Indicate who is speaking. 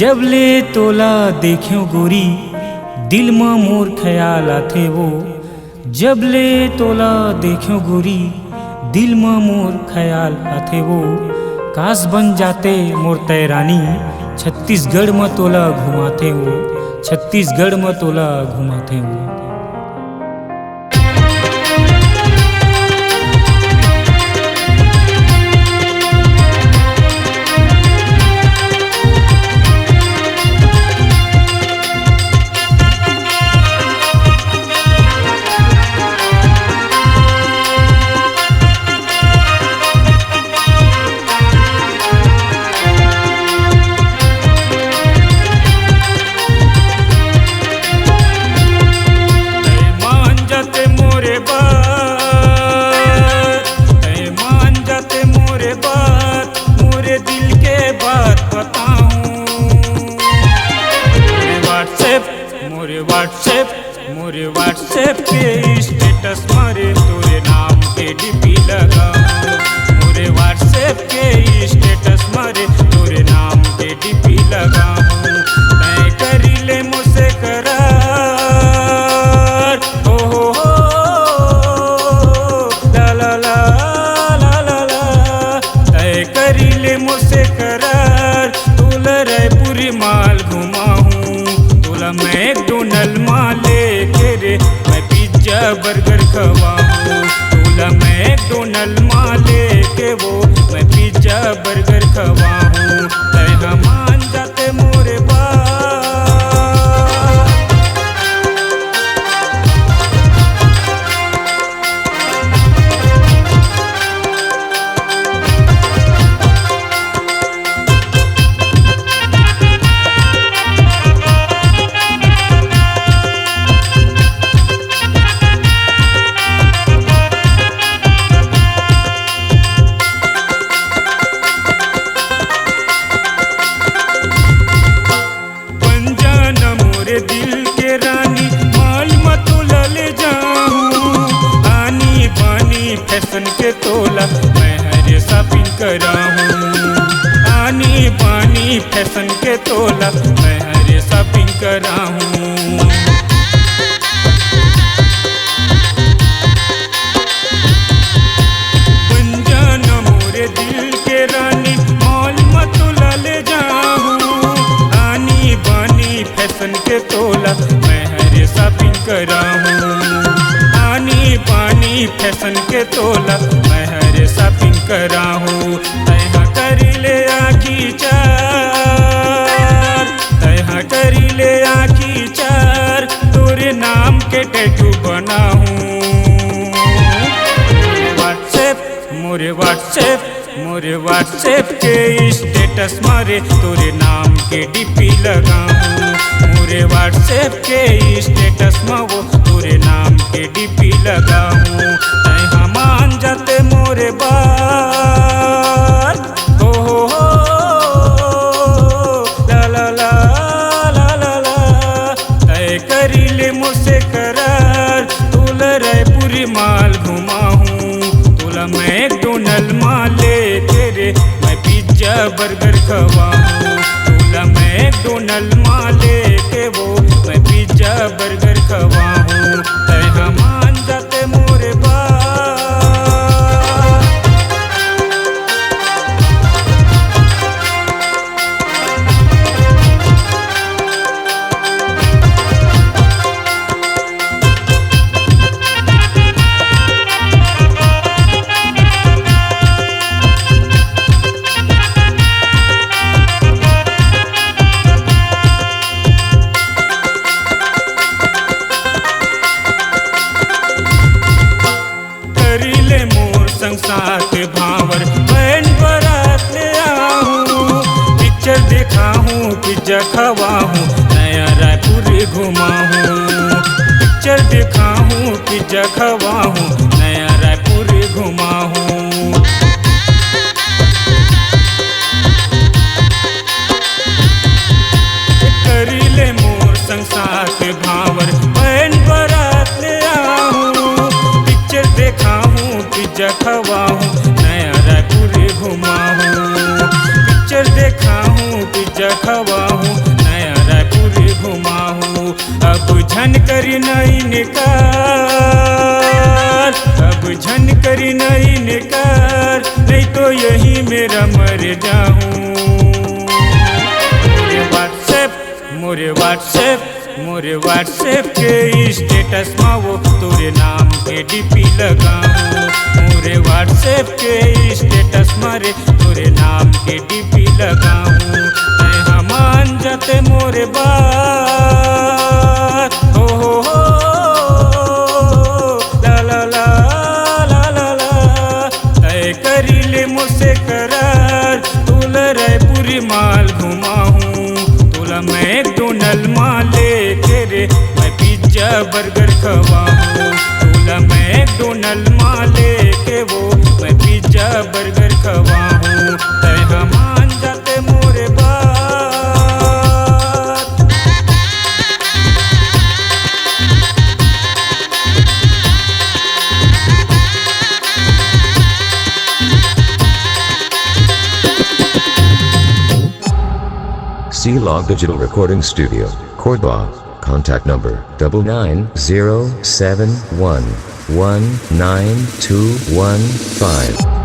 Speaker 1: जब ले तोला देख्यो गोरी दिल में मोर ख्याल आथे वो। जब ले तोला देख्यो गोरी दिल में मोर ख्याल आथे वो। काश बन जाते मोर तैरानी छत्तीसगढ़ में तोला घुमाते वो। छत्तीसगढ़ में तोला घुमाते वो। मोरे व्हाट्सएप पे स्टेटस मारे तोरे नाम के डीपी लगाऊं। मोरे व्हाट्सएप के स्टेटस मारे तोरे नाम के डीपी लगाऊं। मैं करी ले मुझसे करार हो ला ला ला ला ला ला। तय करी ले मुझसे करार तोला रायपुरी माल घुमाऊं। तोला मैकडोनल्ड माल रे मैं पिज्जा बर्गर खवाऊं। तोला मैकडोनल्ड माल के वो मैं पिज्जा बर्गर खवाऊं। तय मान जाते मोरे बात। दिल के रानी माल मत ले जाऊं। आनी बानी फैशन के तोला मैं हरे शॉपिंग कराऊं। आनी बानी फैशन के तोला मैं हरे शॉपिंग कराऊं। बन जाना मोरे दिल के रानी माल मत ले जाऊं। आनी बानी फैशन के तोला मैं हरे शॉपिंग कराऊं। आनी पानी फैशन के तोला मैं हरे शॉपिंग कराऊं। तैहा करी ले आखी चार। तैहा करी ले आखी चार तोरे नाम के टैटू बनाऊं। मोरे व्हाट्सएप के स्टेटस मारे तोरे नाम के डीपी लगाऊं। मोरे व्हाट्सएप के स्टेटस में वो तोरे नाम के डीपी लगाऊं। तैहा मान जाते मोरे बात हो ला ला ला ला ला ला। तय करी ले मुझसे करार तोला रायपुरी माल घुमाऊं। तोला मैकडोनल्ड माल तेरे मैं पिज्जा बर्गर खवाऊं। तोला मैकडोनल्ड माल के वो मैं पिज्जा बर्गर खवाऊं। तैहा मान जाते मोरे बात। साथ भावर बहन बरात ले आहूं। पिक्चर देखा हूँ पिज्जा खवा हूँ नया रायपुर घुमाऊं। पिक्चर देखा हूँ पिज्जा खवा हूँ नया रायपुर घुमाऊं। करी ले मोर संग साथ भावर बहन बरात ले आहूं। पिक्चर देखा हूँ पिज्जा खवा हूँ नया रायपुर घुमाऊं। पिक्चर देखा हूँ पिज्जा खवा हूँ निकार, अब झन करी नहीं निकार, नहीं तो यही मेरा मर जाऊं। मोरे व्हाट्सएप के स्टेटस में वो तोरे नाम के डीपी लगाऊं। मोरे व्हाट्सएप के स्टेटस में रे तोरे नाम के डीपी लगाऊं। मैं मान जाते मोरे बात, हो ला ला ला ला ला ला। तय करी ले मुझसे करार, तुला रायपुरी माल घुमाऊं। तुला मैकडोनल्ड माल लेके रे मैं पिज्जा बर्गर खवाऊं। तुला मैकडोनल्ड माल लेके वो मैं पिज्जा बर्गर खवाऊं। तय मान जाते मोरे बात।
Speaker 2: C-Log Digital Recording Studio, Cordoba. Contact number 99071192115.